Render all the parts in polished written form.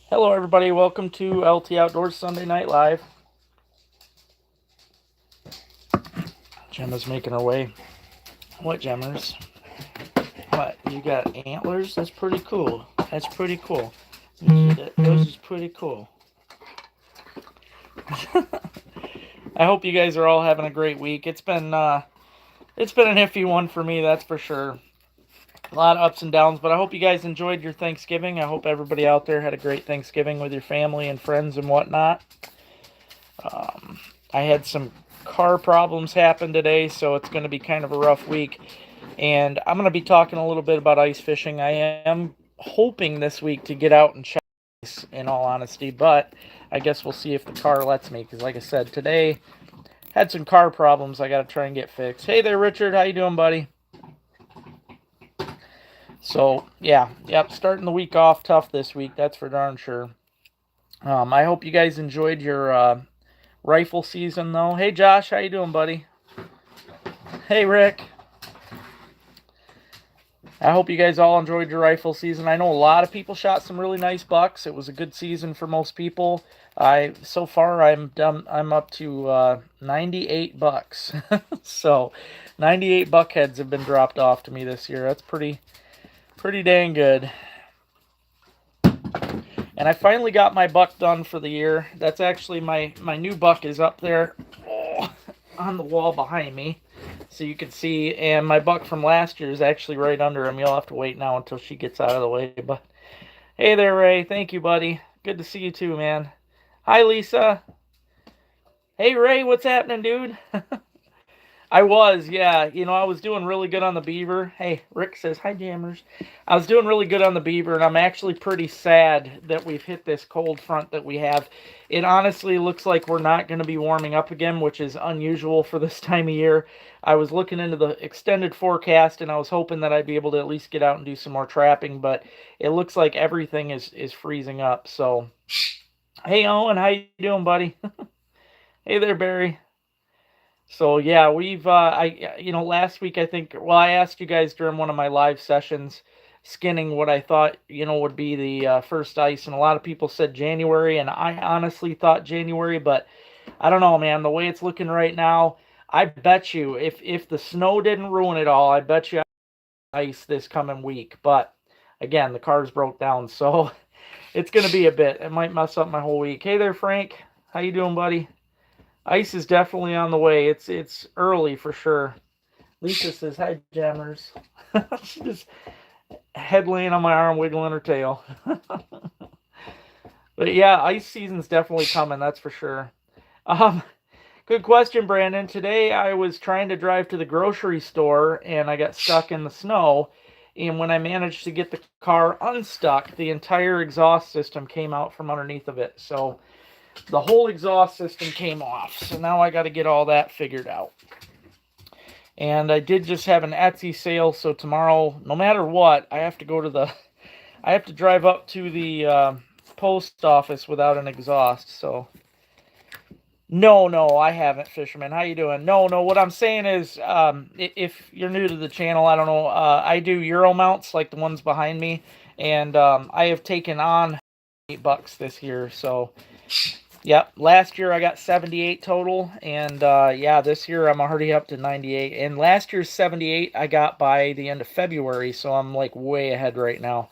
Hello, everybody. Welcome to LT Outdoors Sunday Night Live. Gemma's making her way. What, Gemmers? What? You got antlers? That's pretty cool. That's pretty cool. Those is pretty cool. I hope you guys are all having a great week. It's been an iffy one for me, that's for sure. A lot of ups and downs, but I hope you guys enjoyed your Thanksgiving. I hope everybody out there had a great Thanksgiving with your family and friends and whatnot. I had some car problems happen today, so it's going to be kind of a rough week. And I'm going to be talking a little bit about ice fishing. I am hoping this week to get out and check ice, in all honesty, but I guess we'll see if the car lets me. Because, like I said, today had some car problems I got to try and get fixed. Hey there, Richard. How you doing, buddy? So yeah, yep. Starting the week off tough this week. That's for darn sure. I hope you guys enjoyed your rifle season, though. Hey, Josh. How you doing, buddy? Hey, Rick. I hope you guys all enjoyed your rifle season. I know a lot of people shot some really nice bucks. It was a good season for most people. So far I'm done. I'm up to 98 bucks. So 98 buck heads have been dropped off to me this year. That's pretty dang good. And I finally got my buck done for the year. That's actually my new buck is up there on the wall behind me. So you can see, and my buck from last year is actually right under him. You'll have to wait now until she gets out of the way. But hey there, Ray. Thank you, buddy. Good to see you too, man. Hi, Lisa. Hey, Ray. What's happening, dude? I was, yeah. I was doing really good on the beaver. Hey, Rick says, hi, jammers. I was doing really good on the beaver, and I'm actually pretty sad that we've hit this cold front that we have. It honestly looks like we're not going to be warming up again, which is unusual for this time of year. I was looking into the extended forecast, and I was hoping that I'd be able to at least get out and do some more trapping, but it looks like everything is freezing up. So, hey, Owen, how you doing, buddy? Hey there, Barry. So yeah, last week I think, well, I asked you guys during one of my live sessions, skinning what I thought, would be the first ice, and a lot of people said January, and I honestly thought January, but I don't know, man. The way it's looking right now, I bet you if the snow didn't ruin it all, I bet you ice this coming week. But again, the cars broke down, so it's gonna be a bit. It might mess up my whole week. Hey there, Frank. How you doing, buddy? Ice is definitely on the way. It's early for sure. Lisa says, hi, jammers. She just head laying on my arm, wiggling her tail. But yeah, ice season's definitely coming, that's for sure. Um, Good question, Brandon. Today I was trying to drive to the grocery store and I got stuck in the snow. And when I managed to get the car unstuck, the entire exhaust system came out from underneath of it. So the whole exhaust system came off. So now I got to get all that figured out. And I did just have an Etsy sale, so tomorrow, no matter what, I have to drive up to the post office without an exhaust. So no, I haven't, Fisherman. How you doing? No. What I'm saying is, if you're new to the channel, I don't know. I do Euro mounts like the ones behind me, and I have taken on $8 this year. So yep. Last year I got 78 total, and yeah, this year I'm already up to 98. And last year's 78 I got by the end of February, so I'm like way ahead right now.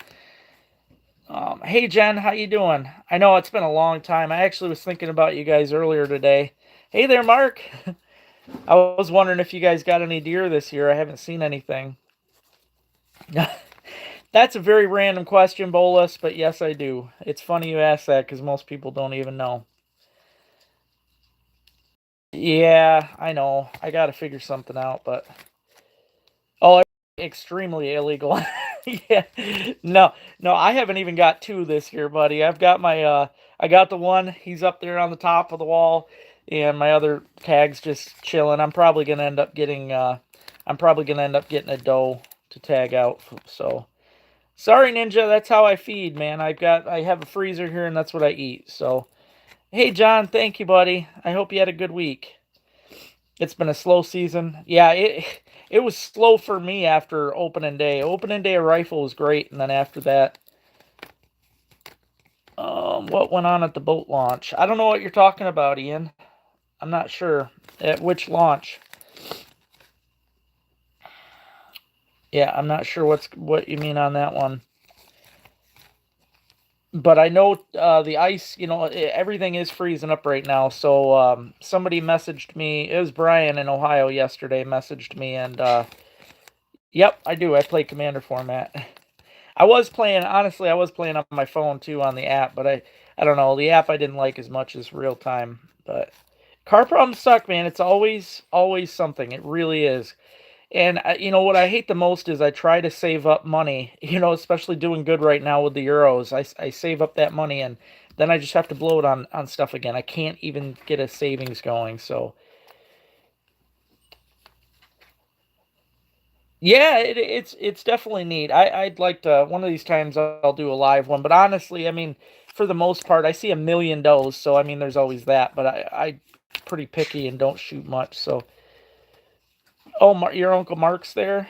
Hey Jen, how you doing? I know it's been a long time. I actually was thinking about you guys earlier today. Hey there, Mark. I was wondering if you guys got any deer this year. I haven't seen anything. That's a very random question, Bolus, but yes, I do. It's funny you ask that because most people don't even know. Yeah, I know. I got to figure something out, but oh, extremely illegal. Yeah. No, I haven't even got two this year, buddy. I got the one. He's up there on the top of the wall and my other tag's just chilling. I'm probably going to end up getting a doe to tag out. So, sorry Ninja, that's how I feed, man. I have a freezer here and that's what I eat. So, hey John, thank you, buddy. I hope you had a good week. It's been a slow season. Yeah, it was slow for me after opening day. Opening day of rifle was great, and then after that, What went on at the boat launch? I don't know what you're talking about, Ian. I'm not sure. At which launch? Yeah, I'm not sure what you mean on that one. But I know the ice, everything is freezing up right now. So somebody messaged me. It was Brian in Ohio yesterday. Messaged me, and yep, I do. I play Commander format. I was playing. Honestly, I was playing on my phone too on the app, but I don't know. The app I didn't like as much as real time. But car problems suck, man. It's always something. It really is. And what I hate the most is I try to save up money, especially doing good right now with the Euros. I save up that money and then I just have to blow it on stuff again. I can't even get a savings going. So, yeah, it's definitely neat. I'd like to, one of these times I'll do a live one. But honestly, I mean, for the most part, I see a million does. So, I mean, there's always that. But I pretty picky and don't shoot much. So, oh, your Uncle Mark's there?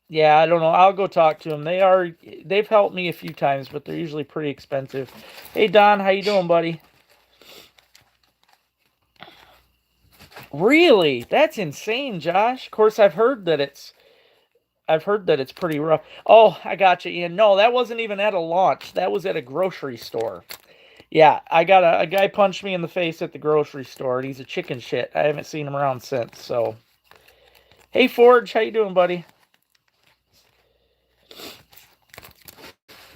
Yeah, I don't know. I'll go talk to them. They've helped me a few times, but they're usually pretty expensive. Hey Don, how you doing, buddy? Really? That's insane, Josh. Of course, I've heard that it's pretty rough. Oh, I got you, Ian. No, that wasn't even at a launch. That was at a grocery store. Yeah, I got a guy punched me in the face at the grocery store, and he's a chicken shit. I haven't seen him around since. So, hey Forge, how you doing, buddy?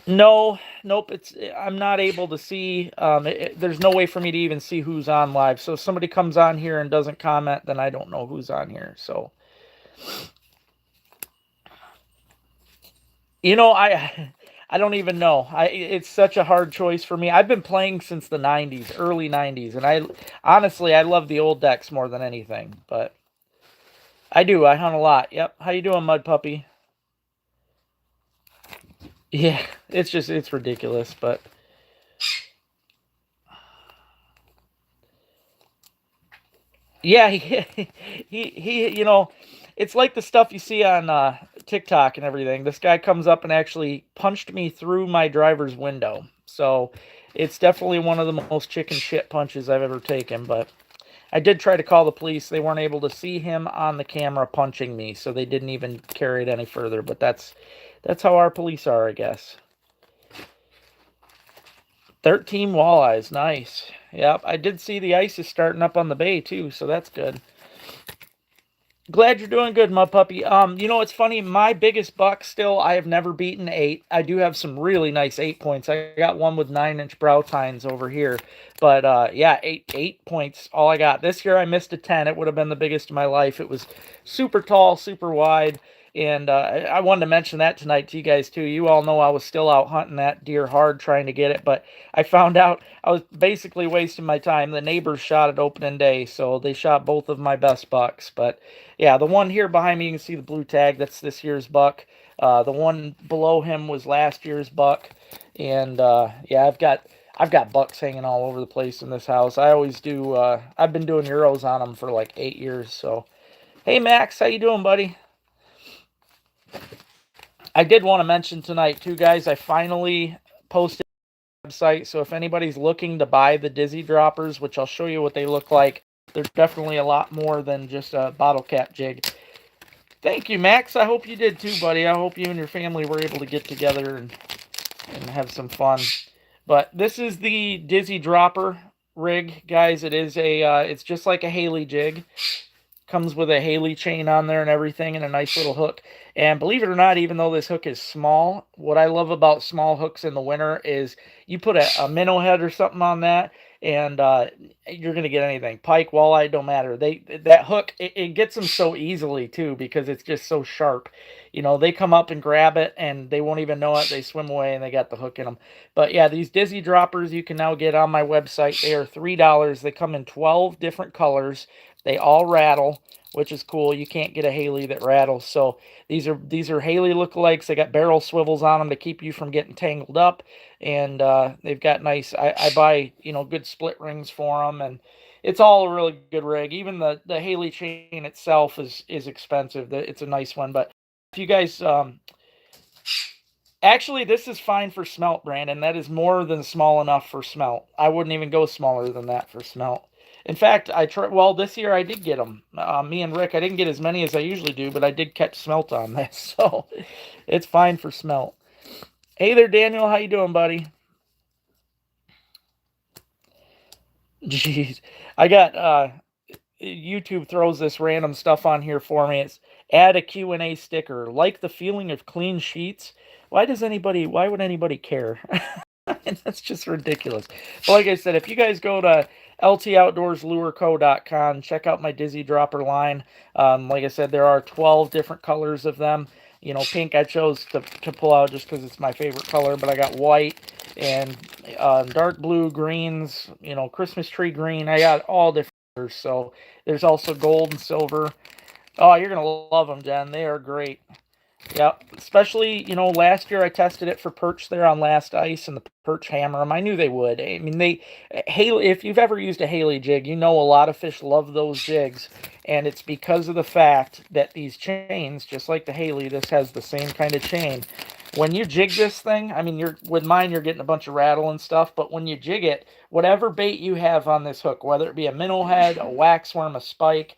No, nope. I'm not able to see. There's no way for me to even see who's on live. So if somebody comes on here and doesn't comment, then I don't know who's on here. So I I don't even know. It's such a hard choice for me. I've been playing since the '90s, early '90s, and I honestly I love the old decks more than anything. But I do. I hunt a lot. Yep. How you doing, Mud Puppy? Yeah, it's ridiculous, but. Yeah, he, it's like the stuff you see on TikTok and everything. This guy comes up and actually punched me through my driver's window. So it's definitely one of the most chicken shit punches I've ever taken. But I did try to call the police. They weren't able to see him on the camera punching me, so they didn't even carry it any further. But that's how our police are, I guess. 13 walleyes, nice. Yep, I did see the ice is starting up on the bay too, so that's good. Glad you're doing good, my puppy. It's funny. My biggest buck still, I have never beaten 8. I do have some really nice 8 points. I got one with 9-inch brow tines over here, but yeah, 8 points. All I got this year. I missed a 10. It would have been the biggest of my life. It was super tall, super wide, and I wanted to mention that tonight to you guys too. You all know I was still out hunting that deer hard trying to get it, but I found out I was basically wasting my time. The neighbors shot it opening day, so they shot both of my best bucks, but. Yeah, the one here behind me, you can see the blue tag. That's this year's buck. The one below him was last year's buck. And yeah, I've got bucks hanging all over the place in this house. I always do. I've been doing Euros on them for like 8 years. So, hey Max, how you doing, buddy? I did want to mention tonight too, guys. I finally posted a website. So if anybody's looking to buy the Dizzy Droppers, which I'll show you what they look like. They're definitely a lot more than just a bottle cap jig. Thank you, Max. I hope you did too, buddy. I hope you and your family were able to get together and have some fun. But this is the Dizzy Dropper rig, guys. It's just like a Haley jig. Comes with a Haley chain on there and everything and a nice little hook. And believe it or not, even though this hook is small, what I love about small hooks in the winter is you put a minnow head or something on that and you're going to get anything. Pike, walleye, don't matter. That hook, it gets them so easily too because it's just so sharp. They come up and grab it and they won't even know it. They swim away and they got the hook in them. But yeah, these Dizzy Droppers you can now get on my website. They are $3. They come in 12 different colors. They all rattle, which is cool. You can't get a Haley that rattles. So these are Haley lookalikes. They got barrel swivels on them to keep you from getting tangled up, and they've got nice. I buy good split rings for them, and it's all a really good rig. Even the Haley chain itself is expensive. It's a nice one, but if you guys Actually, this is fine for smelt, Brandon. That is more than small enough for smelt. I wouldn't even go smaller than that for smelt. In fact, I tried. Well, this year I did get them. Me and Rick, I didn't get as many as I usually do, but I did catch smelt on this, so it's fine for smelt. Hey there, Daniel. How you doing, buddy? Jeez, I got YouTube throws this random stuff on here for me. It's add a Q&A sticker. Like the feeling of clean sheets. Why would anybody care? That's just ridiculous. But like I said, if you guys go to ltoutdoorslureco.com, check out my Dizzy Dropper line. Like I said, there are 12 different colors of them. You know, pink I chose to pull out just because it's my favorite color, but I got white and dark blue, greens, you know, Christmas tree green. I got all different colors. So there's also gold and silver. Oh, you're going to love them, Jen. They are great. Yep, especially, you know, last year I tested it for perch there on Last Ice and the perch hammer 'em. I knew they would. I mean, Haley, if you've ever used a Haley jig, you know a lot of fish love those jigs, and it's because of the fact that these chains, just like the Haley, this has the same kind of chain. When you jig this thing, I mean, you're with mine, you're getting a bunch of rattle and stuff, but when you jig it, whatever bait you have on this hook, whether it be a minnow head, a waxworm, a spike,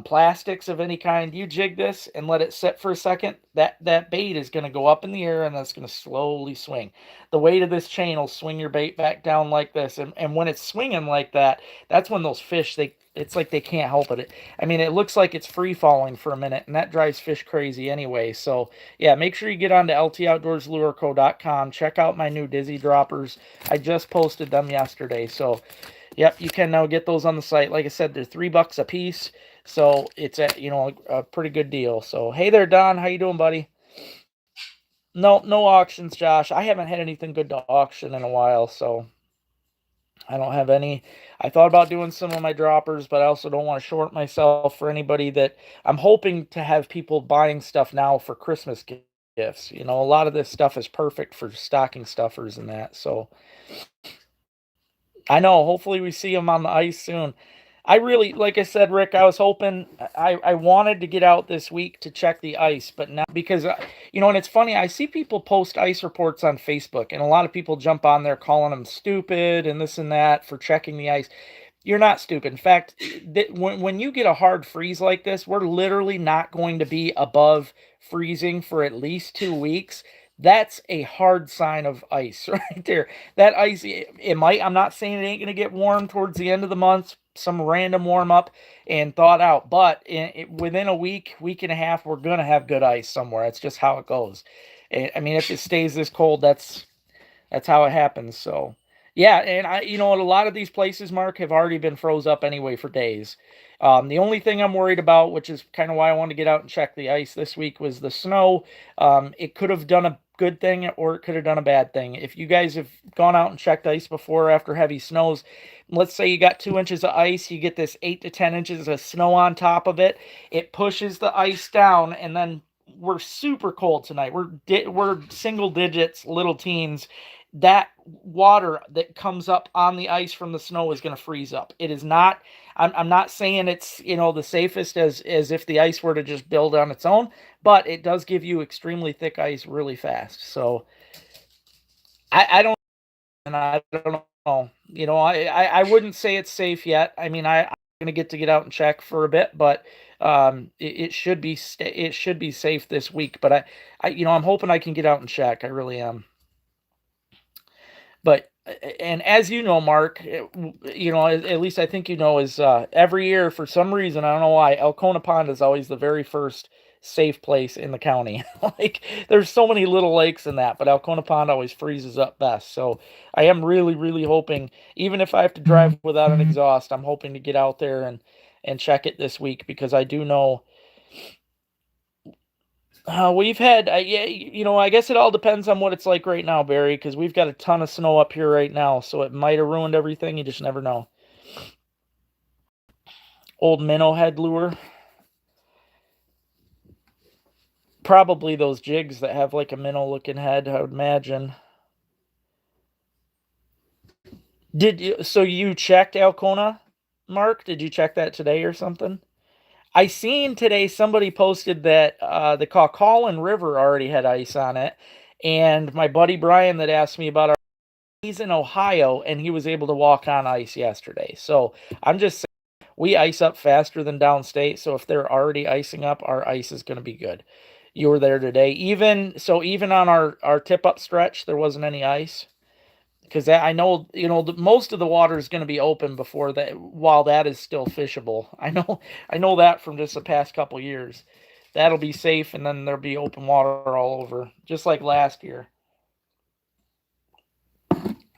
plastics of any kind, you jig this and let it sit for a second, that bait is going to go up in the air and that's going to slowly swing. The weight of this chain will swing your bait back down like this, and when it's swinging like that, that's when those fish, it's like they can't help it. I mean, it looks like it's free falling for a minute, and that drives fish crazy anyway. So yeah, make sure you get on to ltoutdoorslureco.com. Check out my new Dizzy droppers. I just posted them yesterday, so yep, you can now get those on the site. Like I said, they're $3 a piece. So it's a pretty good deal. So hey there, Don, how you doing, buddy? No auctions, Josh. I haven't had anything good to auction in a while, so I don't have any. I thought about doing some of my droppers, but I also don't want to short myself for anybody that I'm hoping to have people buying stuff now for Christmas gifts. You know, a lot of this stuff is perfect for stocking stuffers and that. So I know. Hopefully, we see them on the ice soon. I really, like I said, Rick, I was hoping, I wanted to get out this week to check the ice, but now, because, and it's funny, I see people post ice reports on Facebook, and a lot of people jump on there calling them stupid and this and that for checking the ice. You're not stupid. In fact, when you get a hard freeze like this, we're literally not going to be above freezing for at least 2 weeks. That's a hard sign of ice right there. That ice, it might, I'm not saying it ain't going to get warm towards the end of the month, some random warm up and thawed out, but within a week and a half, we're going to have good ice somewhere. That's just how it goes. I mean, if it stays this cold, that's how it happens. So, yeah, and a lot of these places, Mark, have already been froze up anyway for days. The only thing I'm worried about, which is kind of why I wanted to get out and check the ice this week, was the snow. It could have done a good thing or it could have done a bad thing. If you guys have gone out and checked ice before after heavy snows, let's say you got 2 inches of ice, you get this 8 to 10 inches of snow on top of it. It pushes the ice down, and then we're super cold tonight. We're single digits, little teens. That water that comes up on the ice from the snow is going to freeze up. It is not. I'm not saying it's the safest as if the ice were to just build on its own, but it does give you extremely thick ice really fast. So I don't know. I wouldn't say it's safe yet. I mean, I'm gonna get out and check for a bit, but it should be it should be safe this week. But I'm hoping I can get out and check. I really am. But and as you know, Mark, at least I think is every year for some reason, I don't know why, Elkona Pond is always the very first safe place in the county. Like there's so many little lakes in that, but Elkona Pond always freezes up best. So I am really, really hoping, even if I have to drive without an exhaust, I'm hoping to get out there and check it this week, because I do know we've had, yeah, I guess it all depends on what it's like right now, Barry, because we've got a ton of snow up here right now, so it might have ruined everything. You just never know. Old minnow head lure. Probably those jigs that have like a minnow looking head, I would imagine. So you checked Alcona, Mark? Did you check that today or something? I seen today somebody posted that the Kaukaulin River already had ice on it, And my buddy Brian that asked me about our, he's in Ohio and he was able to walk on ice yesterday. So I'm just saying, we ice up faster than downstate. So if they're already icing up, our ice is going to be good. You were there today. Even on our tip up stretch, there wasn't any ice because I know most of the water is going to be open before that, while that is still fishable. I know that from just the past couple years. That'll be safe, and then there'll be open water all over, just like last year.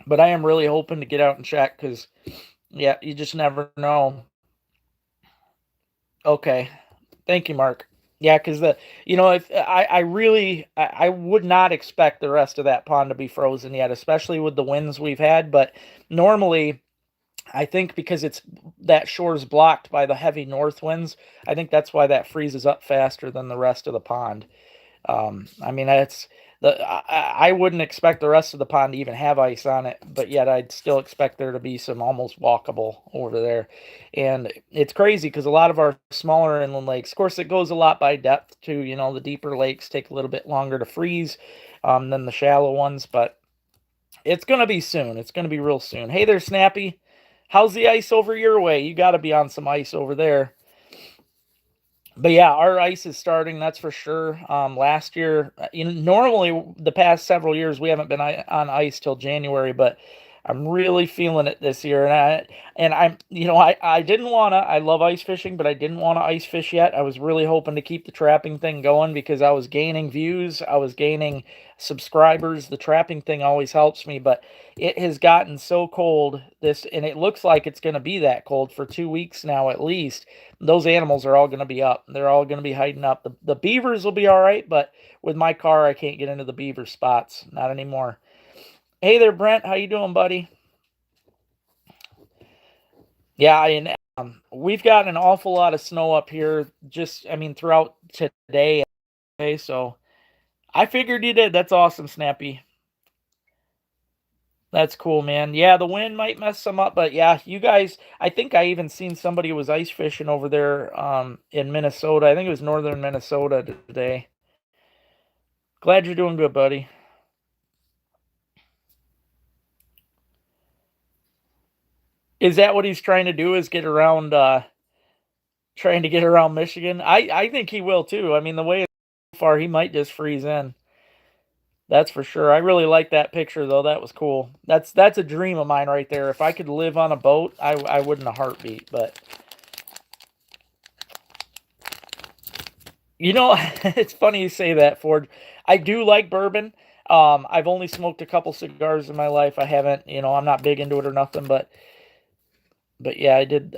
But I am really hoping to get out and check because, yeah, you just never know. Okay, thank you, Mark. Yeah, because if I really I would not expect the rest of that pond to be frozen yet, especially with the winds we've had. But normally, I think because it's that shore's blocked by the heavy north winds, I think that's why that freezes up faster than the rest of the pond. I mean, I wouldn't expect the rest of the pond to even have ice on it, but yet I'd still expect there to be some almost walkable over there. And it's crazy because a lot of our smaller inland lakes, of course, it goes a lot by depth too. The deeper lakes take a little bit longer to freeze than the shallow ones, but it's going to be soon. It's going to be real soon. Hey there, Snappy. How's the ice over your way? You got to be on some ice over there. But yeah, our ice is starting. That's for sure. Last year, normally the past several years we haven't been on ice till January, but I'm really feeling it this year. And I didn't want to. I love ice fishing, but I didn't want to ice fish yet. I was really hoping to keep the trapping thing going because I was gaining views. I was gaining subscribers. The trapping thing always helps me, but it has gotten so cold and it looks like it's going to be that cold for 2 weeks now at least. Those animals are all going to be up. They're all going to be hiding up. The beavers will be all right, but with my car, I can't get into the beaver spots. Not anymore. Hey there, Brent. How you doing, buddy? Yeah, and we've got an awful lot of snow up here. Throughout today. Okay, so I figured you did. That's awesome, Snappy. That's cool, man. Yeah, the wind might mess some up, but yeah, you guys, I think I even seen somebody was ice fishing over there in Minnesota. I think it was northern Minnesota today. Glad you're doing good, buddy. Is that what he's trying to do, is get around trying to get around Michigan? I think he will too. I mean, the way it's so far, he might just freeze in. That's for sure. I really like that picture though. That was cool. That's a dream of mine right there. If I could live on a boat, I would in a heartbeat, but it's funny you say that, Ford. I do like bourbon. I've only smoked a couple cigars in my life. I haven't, I'm not big into it or nothing, but yeah, I did.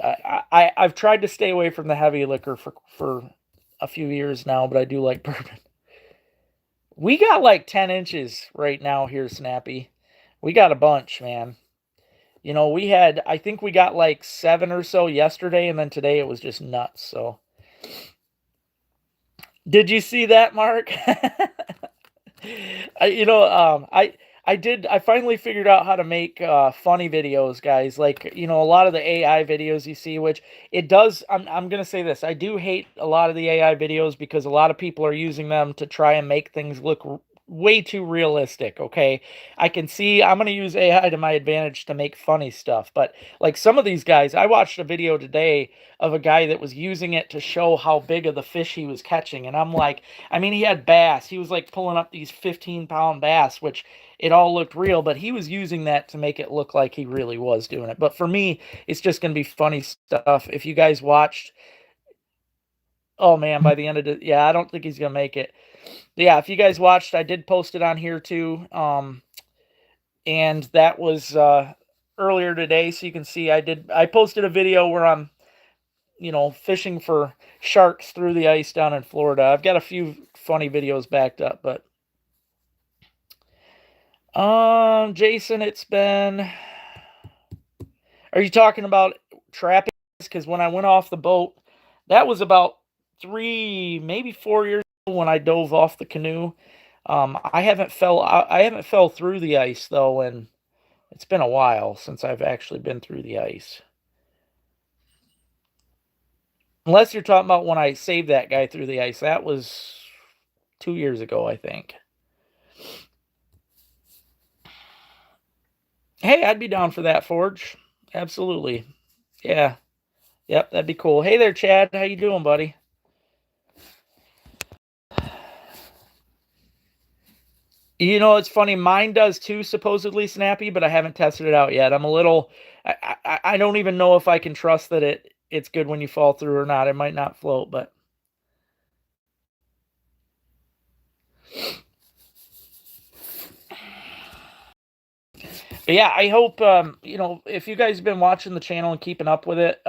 I've tried to stay away from the heavy liquor for a few years now, but I do like bourbon. We got like 10 inches right now here, Snappy. We got a bunch, man. I think we got like 7 or so yesterday, and then today it was just nuts. So, did you see that, Mark? I, you know, I did. I finally figured out how to make funny videos, guys. Like a lot of the AI videos you see, which it does. I'm gonna say this. I do hate a lot of the AI videos because a lot of people are using them to try and make things look way too realistic. Okay, I can see. I'm gonna use AI to my advantage to make funny stuff, but like some of these guys, I watched a video today of a guy that was using it to show how big of the fish he was catching, and I'm like, I mean, he had bass. He was like pulling up these 15-pound bass, which it all looked real, but he was using that to make it look like he really was doing it. But for me, it's just going to be funny stuff. If you guys watched, oh man, by the end of it, yeah, I don't think he's going to make it. But yeah, if you guys watched, I did post it on here too. And that was earlier today, so you can see I posted a video where I'm fishing for sharks through the ice down in Florida. I've got a few funny videos backed up, but Jason, it's been. Are you talking about trapping? Because when I went off the boat, that was about maybe 4 years ago when I dove off the canoe. I haven't fell through the ice though, and it's been a while since I've actually been through the ice. Unless you're talking about when I saved that guy through the ice, that was 2 years ago, I think. Hey, I'd be down for that, Forge. Absolutely. Yeah. Yep, that'd be cool. Hey there, Chad. How you doing, buddy? You know, it's funny. Mine does too, supposedly Snappy, but I haven't tested it out yet. I'm a little. I don't even know if I can trust that it's good when you fall through or not. It might not float, but yeah, I hope if you guys have been watching the channel and keeping up with it.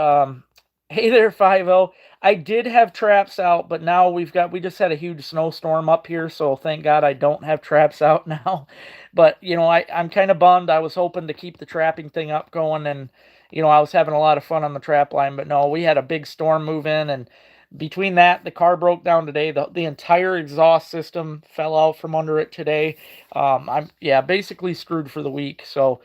Hey there, 50. I did have traps out, but now we just had a huge snowstorm up here, so thank God I don't have traps out now. But I'm kind of bummed. I was hoping to keep the trapping thing up going, and I was having a lot of fun on the trap line, but no, we had a big storm move in, and between that, the car broke down today. The entire exhaust system fell out from under it today. I'm basically screwed for the week. So,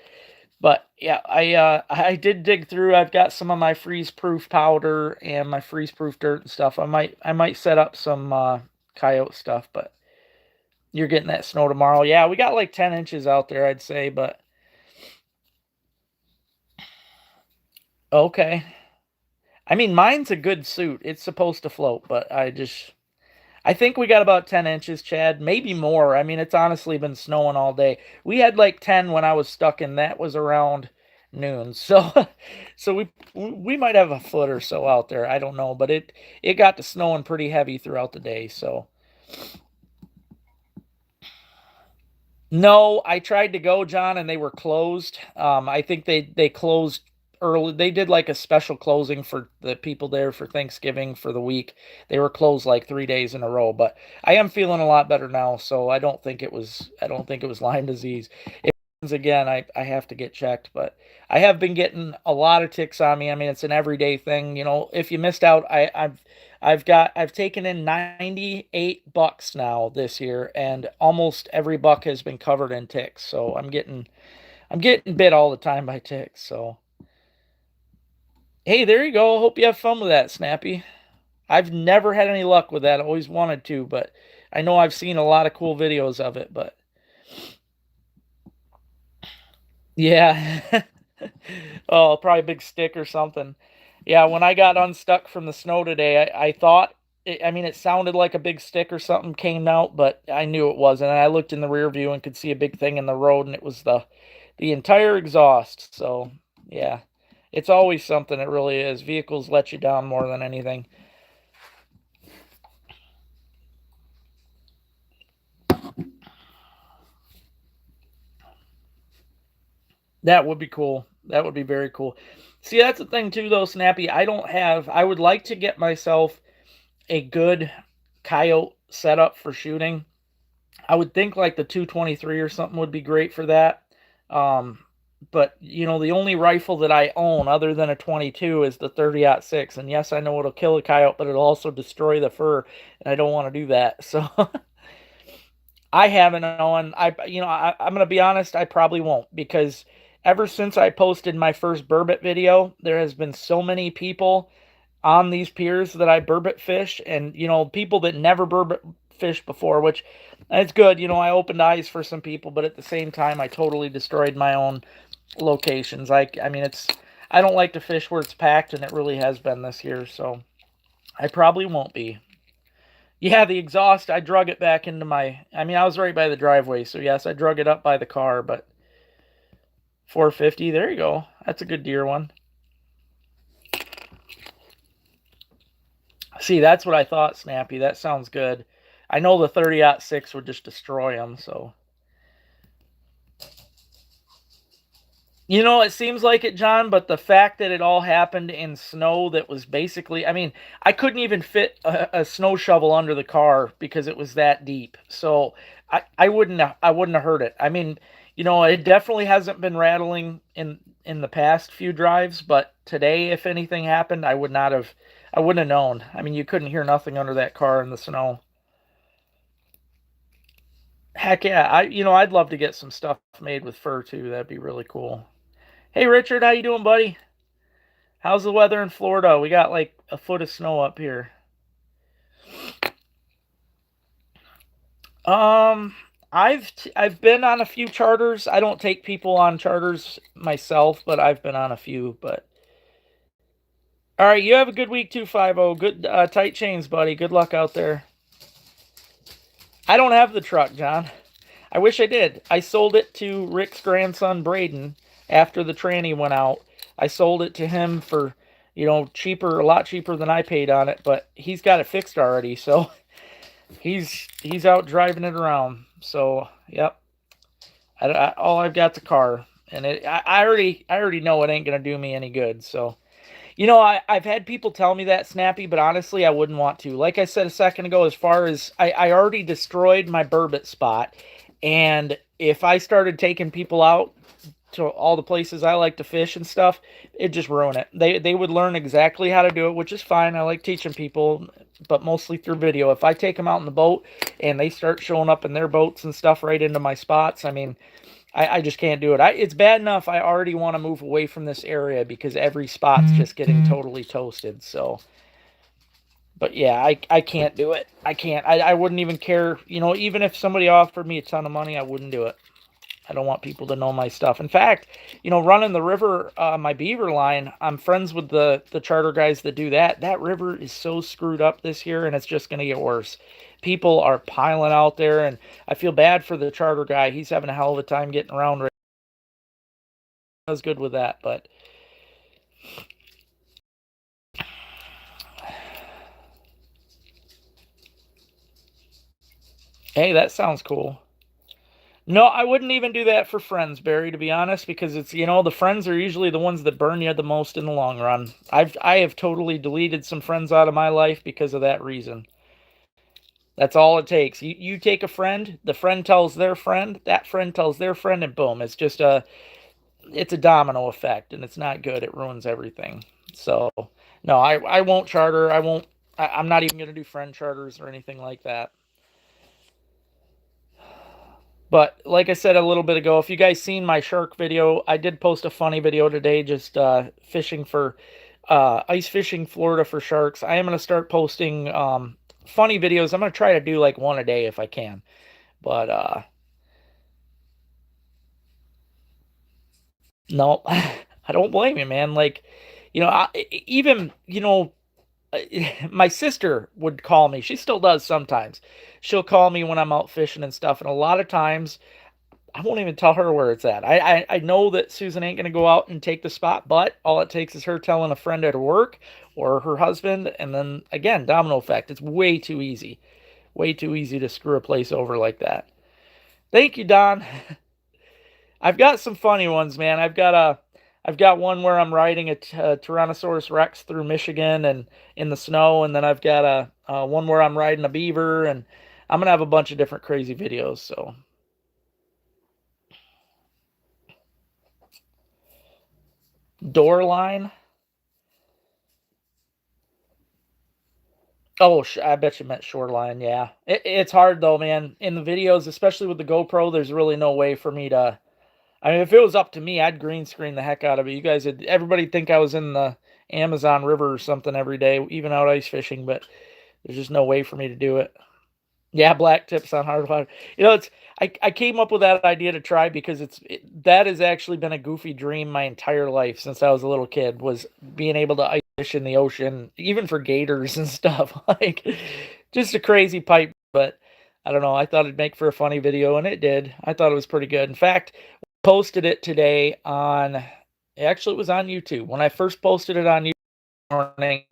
but yeah, I did dig through. I've got some of my freeze proof powder and my freeze proof dirt and stuff. I might set up some coyote stuff, but you're getting that snow tomorrow. Yeah, we got like 10 inches out there, I'd say, but okay. I mean, mine's a good suit. It's supposed to float, but I think we got about 10 inches, Chad, maybe more. I mean, it's honestly been snowing all day. We had like 10 when I was stuck, and that was around noon. So, so we might have a foot or so out there. I don't know, but it got to snowing pretty heavy throughout the day. So, no, I tried to go, John, and they were closed. I think they closed early. They did like a special closing for the people there for Thanksgiving for the week. They were closed like 3 days in a row. But I am feeling a lot better now, so I don't think it was Lyme disease. If it happens again, I have to get checked. But I have been getting a lot of ticks on me. I mean, it's an everyday thing. If you missed out, I've taken in 98 bucks now this year, and almost every buck has been covered in ticks. So I'm getting bit all the time by ticks. So hey, there you go. Hope you have fun with that, Snappy. I've never had any luck with that. I always wanted to, but I know I've seen a lot of cool videos of it. But yeah, oh, probably a big stick or something. Yeah, when I got unstuck from the snow today, I thought, I mean, it sounded like a big stick or something came out, but I knew it wasn't. And I looked in the rear view and could see a big thing in the road, and it was the entire exhaust. So yeah, it's always something. It really is. Vehicles let you down more than anything. That would be cool. That would be very cool. See, that's the thing too, though, Snappy. I would like to get myself a good coyote setup for shooting. I would think like the 223 or something would be great for that. Um, but the only rifle that I own other than a 22 is the 30-06. And yes, I know it'll kill a coyote, but it'll also destroy the fur, and I don't want to do that. So I haven't known. I'm gonna be honest. I probably won't, because ever since I posted my first burbot video, there has been so many people on these piers that I burbot fish, and people that never burbot fished before, which it's good. I opened eyes for some people, but at the same time, I totally destroyed my own locations. I mean, I don't like to fish where it's packed, and it really has been this year. So I probably won't be. Yeah, the exhaust, I drug it back into I mean, I was right by the driveway, so yes, I drug it up by the car, but 450, there you go. That's a good deer one. See, that's what I thought, Snappy. That sounds good. I know the 30-06 would just destroy them, so. It seems like it, John, but the fact that it all happened in snow that was basically, I mean, I couldn't even fit a snow shovel under the car because it was that deep. So I wouldn't have heard it. I mean, it definitely hasn't been rattling in the past few drives, but today, if anything happened, I wouldn't have known. I mean, you couldn't hear nothing under that car in the snow. Heck yeah, I'd love to get some stuff made with fur too. That'd be really cool. Hey Richard, how you doing, buddy? How's the weather in Florida? We got like a foot of snow up here. Um, I've been on a few charters. I don't take people on charters myself, but I've been on a few. But all right, you have a good week too, 50. Good tight chains, buddy. Good luck out there. I don't have the truck, John. I wish I did. I sold it to Rick's grandson, Braden, after the tranny went out. I sold it to him for, cheaper, a lot cheaper than I paid on it, but he's got it fixed already, so he's out driving it around. So, yep. All I've got's a car, and I already know it ain't gonna do me any good. So, I've had people tell me that, Snappy, but honestly, I wouldn't want to. Like I said a second ago, as far as I already destroyed my burbot spot, and if I started taking people out to all the places I like to fish and stuff, it'd just ruin it. They would learn exactly how to do it, which is fine. I like teaching people, but mostly through video. If I take them out in the boat and they start showing up in their boats and stuff right into my spots, I mean, I just can't do it. It's bad enough I already want to move away from this area because every spot's just getting totally toasted. So, but yeah, I can't do it. I can't. I wouldn't even care. Even if somebody offered me a ton of money, I wouldn't do it. I don't want people to know my stuff. In fact, running the river, my beaver line, I'm friends with the charter guys that do that. That river is so screwed up this year, and it's just going to get worse. People are piling out there, and I feel bad for the charter guy. He's having a hell of a time getting around. Right, I was good with that, but hey, that sounds cool. No, I wouldn't even do that for friends, Barry, to be honest, because it's, the friends are usually the ones that burn you the most in the long run. I have totally deleted some friends out of my life because of that reason. That's all it takes. You take a friend, the friend tells their friend, that friend tells their friend, and boom, it's a domino effect, and it's not good. It ruins everything. So, no, I won't charter. I'm not even going to do friend charters or anything like that. But like I said a little bit ago, if you guys seen my shark video, I did post a funny video today just fishing for ice fishing Florida for sharks. I am going to start posting funny videos. I'm going to try to do like one a day if I can. But no, I don't blame you, man. Like, even, my sister would call me. She still does sometimes. She'll call me when I'm out fishing and stuff. And a lot of times I won't even tell her where it's at. I know that Susan ain't going to go out and take the spot, but all it takes is her telling a friend at work or her husband. And then again, domino effect. It's way too easy. Way too easy to screw a place over like that. Thank you, Don. I've got some funny ones, man. I've got one where I'm riding a Tyrannosaurus Rex through Michigan and in the snow, and then I've got a one where I'm riding a beaver, and I'm gonna have a bunch of different crazy videos. So, door line. Oh, I bet you meant shoreline. Yeah, it's hard though, man. In the videos, especially with the GoPro, there's really no way for me to. I mean, if it was up to me, I'd green screen the heck out of it. Everybody'd think I was in the Amazon River or something every day, even out ice fishing, but there's just no way for me to do it. Yeah, black tips on hard water. I came up with that idea to try because that has actually been a goofy dream my entire life since I was a little kid, was being able to ice fish in the ocean, even for gators and stuff. Like, just a crazy pipe, but I don't know. I thought it'd make for a funny video, and it did. I thought it was pretty good. In fact, posted it today actually it was on YouTube. When I first posted it on YouTube morning,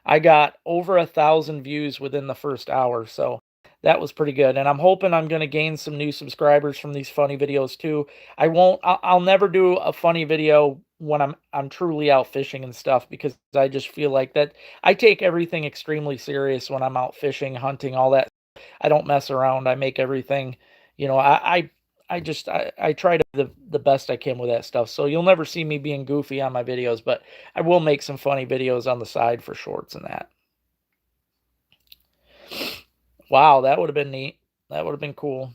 I got over 1,000 views within the first hour. So that was pretty good. And I'm hoping I'm going to gain some new subscribers from these funny videos too. I'll never do a funny video when I'm truly out fishing and stuff, because I just feel like that I take everything extremely serious when I'm out fishing, hunting, all that. I don't mess around. I make everything, I try to do the best I can with that stuff. So you'll never see me being goofy on my videos, but I will make some funny videos on the side for shorts and that. Wow, that would have been neat. That would have been cool.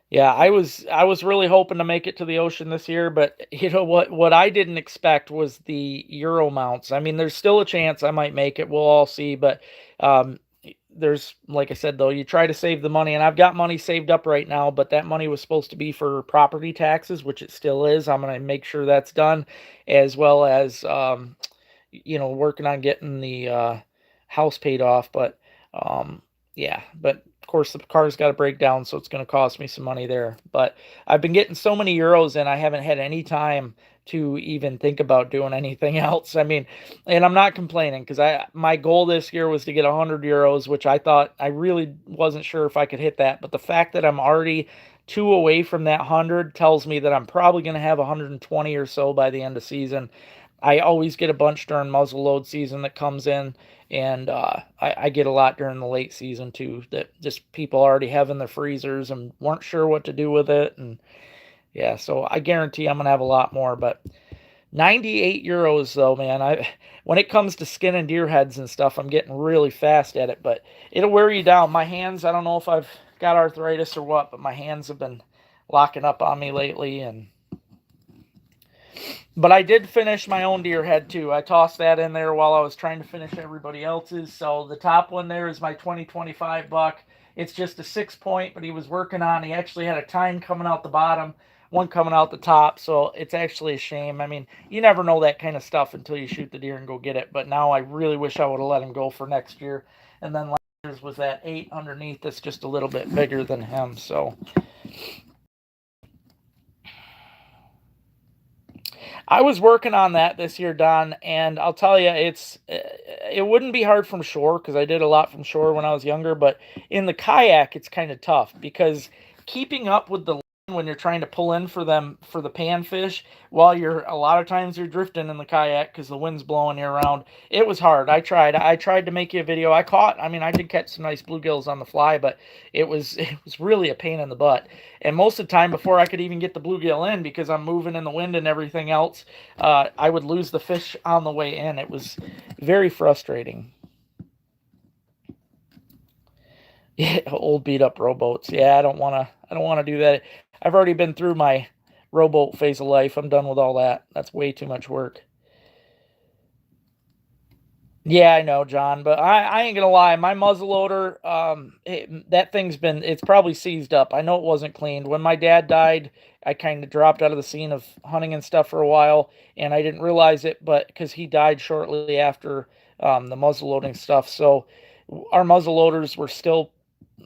Yeah, I was really hoping to make it to the ocean this year, but what I didn't expect was the Euro mounts. I mean, there's still a chance I might make it. We'll all see, but there's, like I said, though, you try to save the money, and I've got money saved up right now, but that money was supposed to be for property taxes, which it still is. I'm going to make sure that's done, as well as, working on getting the house paid off. But yeah, but of course the car's got to break down, so it's going to cost me some money there. But I've been getting so many euros, and I haven't had any time to even think about doing anything else. I mean, and I'm not complaining, because my goal this year was to get 100 euros, which I thought, I really wasn't sure if I could hit that. But the fact that I'm already two away from that 100 tells me that I'm probably going to have 120 or so by the end of season. I always get a bunch during muzzleload season that comes in, and I get a lot during the late season too, that just people already have in their freezers and weren't sure what to do with it. And yeah, so I guarantee I'm gonna have a lot more. But 98 euros though, man. When it comes to skinning deer heads and stuff, I'm getting really fast at it, but it'll wear you down. My hands, I don't know if I've got arthritis or what, but my hands have been locking up on me lately. But I did finish my own deer head too. I tossed that in there while I was trying to finish everybody else's. So the top one there is my 2025 buck. It's just a 6-point, but he was working on, he actually had a tine coming out the bottom, one coming out the top. So it's actually a shame. I mean, you never know that kind of stuff until you shoot the deer and go get it. But now I really wish I would have let him go for next year. And then last year's was that 8 underneath that's just a little bit bigger than him. So I was working on that this year, Don, and I'll tell you, it wouldn't be hard from shore, because I did a lot from shore when I was younger, but in the kayak, it's kind of tough, because keeping up with the line when you're trying to pull in for them for the panfish, while a lot of times you're drifting in the kayak because the wind's blowing you around. It was hard. I tried to make you a video. I did catch some nice bluegills on the fly, but it was really a pain in the butt. And most of the time, before I could even get the bluegill in, because I'm moving in the wind and everything else, I would lose the fish on the way in. It was very frustrating. Yeah, old beat up rowboats. Yeah, I don't wanna do that. I've already been through my rowboat phase of life. I'm done with all that. That's way too much work. Yeah, I know, John, but I ain't gonna lie. My muzzleloader, that it's probably seized up. I know it wasn't cleaned. When my dad died, I kind of dropped out of the scene of hunting and stuff for a while, and I didn't realize it, but because he died shortly after the muzzleloading stuff, so our muzzleloaders were still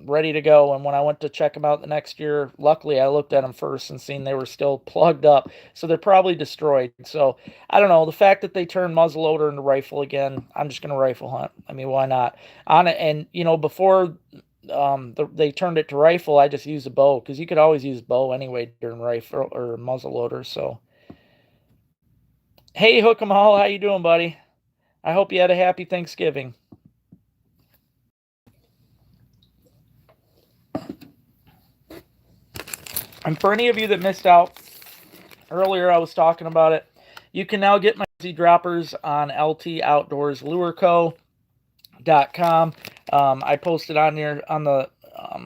ready to go. And when I went to check them out the next year, luckily I looked at them first and seen they were still plugged up. So they're probably destroyed. So I don't know. The fact that they turned muzzleloader into rifle again, I'm just going to rifle hunt. I mean, why not? On it, and before they turned it to rifle, I just used a bow, because you could always use bow anyway during rifle or muzzleloader. So hey, Hook 'em All, how you doing, buddy? I hope you had a happy Thanksgiving. And for any of you that missed out, earlier I was talking about it. You can now get my Z droppers on LT Outdoors Lure Co.com. I posted on there on the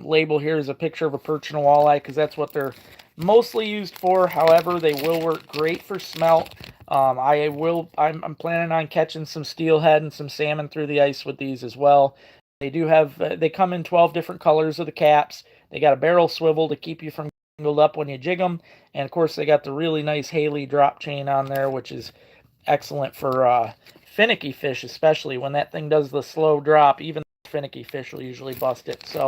label here is a picture of a perch and a walleye, because that's what they're mostly used for. However, they will work great for smelt. I'm planning on catching some steelhead and some salmon through the ice with these as well. They come in 12 different colors of the caps. They got a barrel swivel to keep you from angled up when you jig them, and of course they got the really nice Haley drop chain on there, which is excellent for finicky fish, especially when that thing does the slow drop. Even finicky fish will usually bust it. So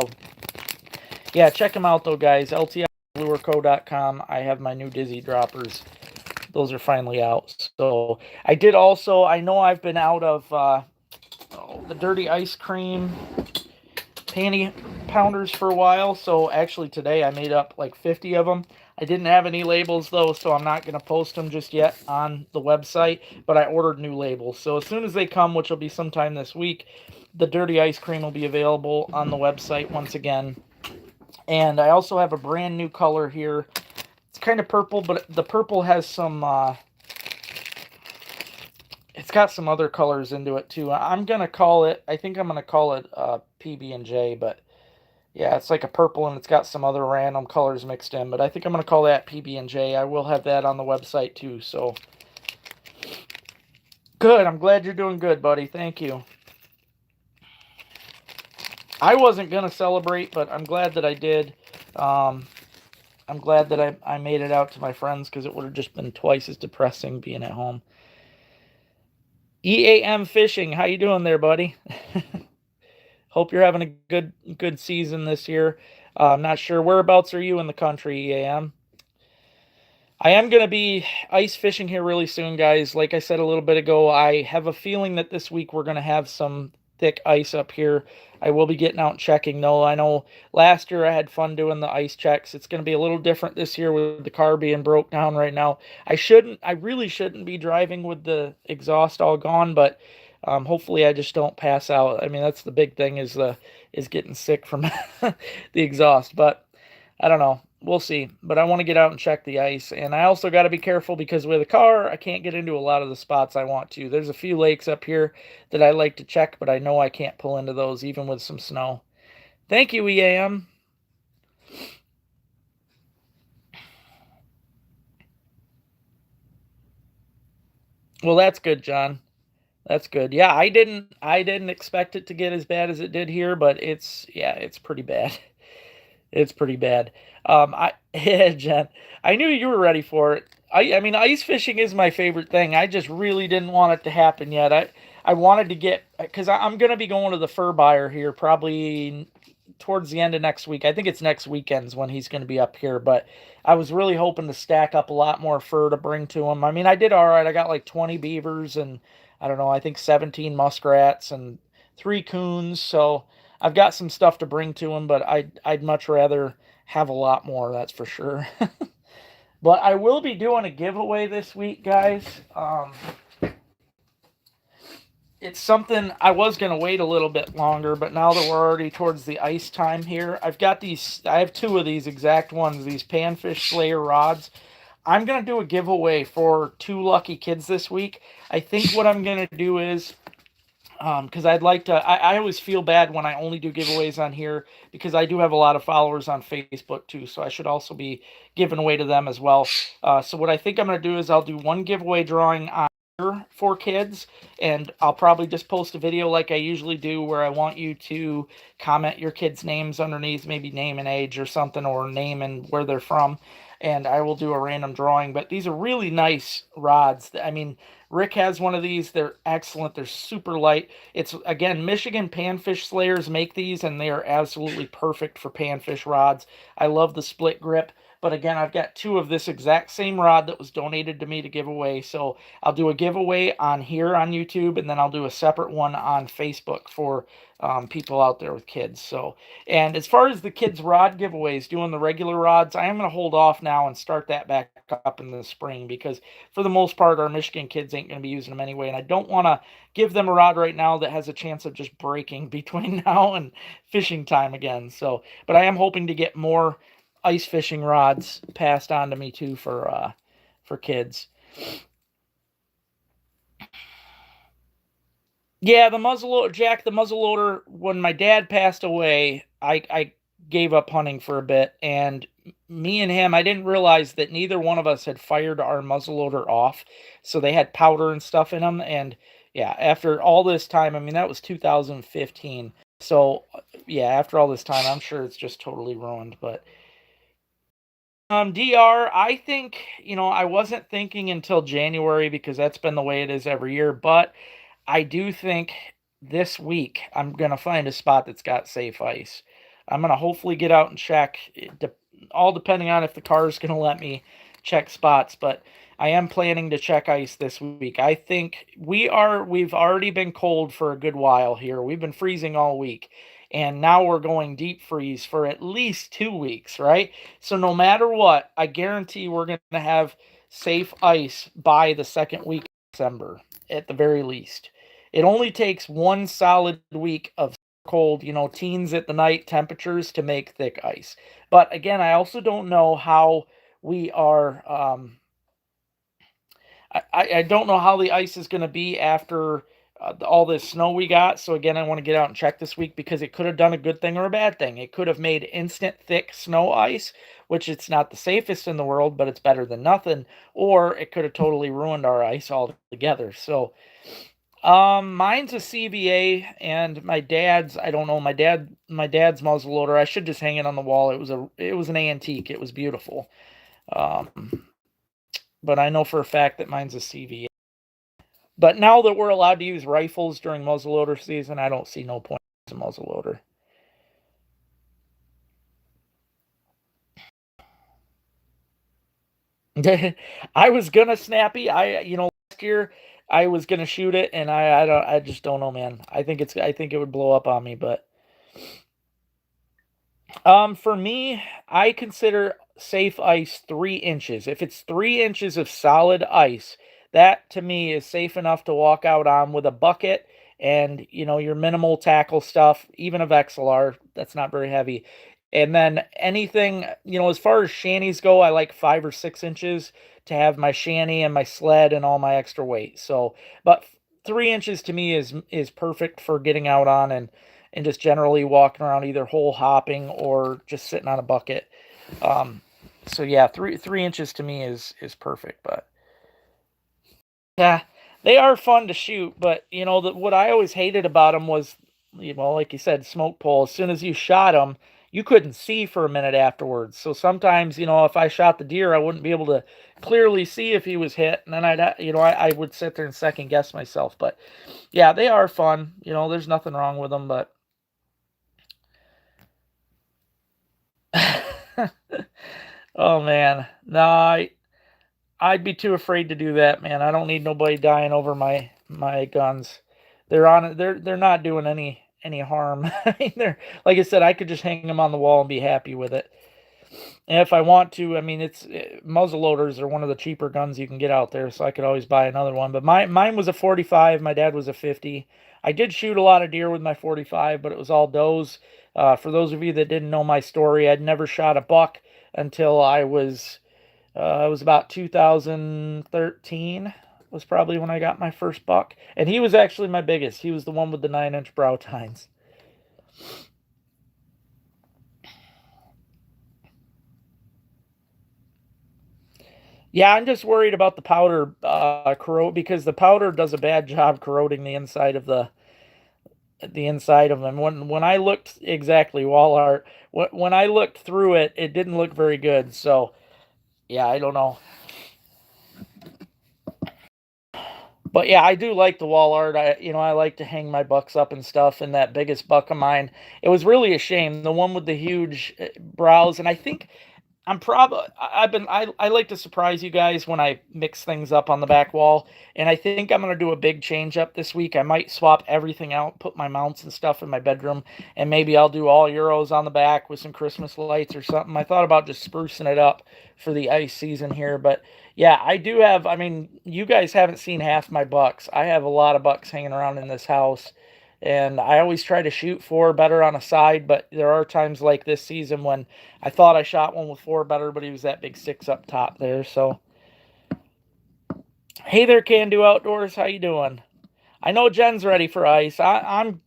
yeah, check them out though, guys. LTLureCo.com. I have my new Dizzy droppers. Those are finally out. So I know I've been out of the Dirty Ice Cream panty pounders for a while. So actually today I made up like 50 of them. I didn't have any labels though, so I'm not going to post them just yet on the website, but I ordered new labels. So as soon as they come, which will be sometime this week, the Dirty Ice Cream will be available on the website once again. And I also have a brand new color here. It's kind of purple, but the purple has some it's got some other colors into it too. I think I'm going to call it PB&J, but yeah, it's like a purple and it's got some other random colors mixed in, but I think I'm going to call that PB&J. I will have that on the website too, so good. I'm glad you're doing good, buddy. Thank you. I wasn't going to celebrate, but I'm glad that I did. I'm glad that I made it out to my friends because it would have just been twice as depressing being at home. EAM Fishing, how you doing there, buddy? Hope you're having a good season this year. I'm not sure whereabouts are you in the country, EAM. I am going to be ice fishing here really soon, guys. Like I said a little bit ago, I have a feeling that this week we're going to have some thick ice up here. I will be getting out and checking, though. I know last year I had fun doing the ice checks. It's going to be a little different this year with the car being broke down right now. I really shouldn't be driving with the exhaust all gone, but hopefully I just don't pass out. I mean, that's the big thing is getting sick from the exhaust, but I don't know. We'll see. But I want to get out and check the ice. And I also got to be careful because with a car, I can't get into a lot of the spots I want to. There's a few lakes up here that I like to check, but I know I can't pull into those even with some snow. Thank you, EAM. Well, that's good, John. That's good. Yeah, I didn't expect it to get as bad as it did here, but it's pretty bad. It's pretty bad. Yeah, Jen, I knew you were ready for it. I mean, ice fishing is my favorite thing. I just really didn't want it to happen yet. I wanted to get because I'm gonna be going to the fur buyer here probably towards the end of next week. I think it's next weekends when he's gonna be up here. But I was really hoping to stack up a lot more fur to bring to him. I mean, I did all right. I got like 20 beavers and I don't know. I think 17 muskrats and 3 coons. So. I've got some stuff to bring to him, but I'd much rather have a lot more, that's for sure. But I will be doing a giveaway this week, guys. It's something I was going to wait a little bit longer, but now that we're already towards the ice time here, I have 2 of these exact ones, these Panfish Slayer rods. I'm going to do a giveaway for 2 lucky kids this week. I think what I'm going to do is because I'd like to. I always feel bad when I only do giveaways on here because I do have a lot of followers on Facebook too. So I should also be giving away to them as well. So what I think I'm going to do is I'll do one giveaway drawing on here for kids, and I'll probably just post a video like I usually do where I want you to comment your kids' names underneath, maybe name and age or something, or name and where they're from. And I will do a random drawing. But these are really nice rods. I mean, Rick has one of these. They're excellent. They're super light. It's, again, Michigan Panfish Slayers make these, and they are absolutely perfect for panfish rods. I love the split grip. But again, I've got 2 of this exact same rod that was donated to me to give away. So I'll do a giveaway on here on YouTube, and then I'll do a separate one on Facebook for people out there with kids. So, and as far as the kids' rod giveaways, doing the regular rods, I am going to hold off now and start that back up in the spring because for the most part, our Michigan kids ain't going to be using them anyway. And I don't want to give them a rod right now that has a chance of just breaking between now and fishing time again. So, but I am hoping to get more ice fishing rods passed on to me too for kids. Yeah, the muzzleloader, Jack, the muzzleloader, when my dad passed away, I gave up hunting for a bit. And me and him, I didn't realize that neither one of us had fired our muzzleloader off. So they had powder and stuff in them. And yeah, after all this time, I mean, that was 2015. So yeah, after all this time, I'm sure it's just totally ruined. But DR, I think, I wasn't thinking until January because that's been the way it is every year. But I do think this week I'm going to find a spot that's got safe ice. I'm going to hopefully get out and check, all depending on if the car is going to let me check spots, but I am planning to check ice this week. I think we've already been cold for a good while here. We've been freezing all week, and now we're going deep freeze for at least 2 weeks, right? So no matter what, I guarantee we're going to have safe ice by the second week of December at the very least. It only takes one solid week of cold, teens at the night temperatures to make thick ice. But again, I also don't know how we are. I don't know how the ice is going to be after all this snow we got. So again, I want to get out and check this week because it could have done a good thing or a bad thing. It could have made instant thick snow ice, which it's not the safest in the world, but it's better than nothing. Or it could have totally ruined our ice altogether. So Mine's a CVA, and my dad's, I don't know, my dad's muzzleloader. I should just hang it on the wall. It was an antique. It was beautiful. Um, but I know for a fact that mine's a CVA. But now that we're allowed to use rifles during muzzleloader season, I don't see no point in a muzzleloader. I was gonna Snappy. Last year I was gonna shoot it, and I just don't know, man. I think it would blow up on me, but for me, I consider safe ice 3 inches. If it's 3 inches of solid ice, that to me is safe enough to walk out on with a bucket and your minimal tackle stuff, even a Vexilar, that's not very heavy. And then anything, as far as shanties go, I like 5 or 6 inches to have my shanty and my sled and all my extra weight. So, but 3 inches to me is perfect for getting out on and just generally walking around, either hole hopping or just sitting on a bucket. So yeah, three inches to me is perfect. But yeah, they are fun to shoot. But what I always hated about them was, like you said, smoke pole. As soon as you shot them, you couldn't see for a minute afterwards. So sometimes, if I shot the deer, I wouldn't be able to clearly see if he was hit, and then I would sit there and second guess myself. But yeah, they are fun. There's nothing wrong with them, but oh man, no, I'd be too afraid to do that, man. I don't need nobody dying over my guns. They're not doing any harm. I mean, they're, like I said, I could just hang them on the wall and be happy with it. And if I want to, I mean, muzzle loaders are one of the cheaper guns you can get out there, so I could always buy another one. But mine was a 45. My dad was a 50. I did shoot a lot of deer with my 45, but it was all does. For those of you that didn't know my story, I'd never shot a buck until it was about 2013 was probably when I got my first buck, and he was actually my biggest. He was the one with the 9-inch brow tines. Yeah, I'm just worried about the powder corrode, because the powder does a bad job corroding the inside of them. When I looked, exactly, wall art. When I looked through it, it didn't look very good. So yeah, I don't know. But yeah, I do like the wall art. I like to hang my bucks up and stuff. And that biggest buck of mine, it was really a shame. The one with the huge brows, and I think I'm probably I like to surprise you guys when I mix things up on the back wall, and I think I'm gonna do a big change up this week. I might swap everything out, put my mounts and stuff in my bedroom, and maybe I'll do all Euros on the back with some Christmas lights or something. I thought about just sprucing it up for the ice season here, but yeah, I do have. I mean, you guys haven't seen half my bucks. I have a lot of bucks hanging around in this house. And I always try to shoot four better on a side, but there are times like this season when I thought I shot one with four better, but he was that big six up top there. So, hey there, Can Do Outdoors. How you doing? I know Jen's ready for ice. I'm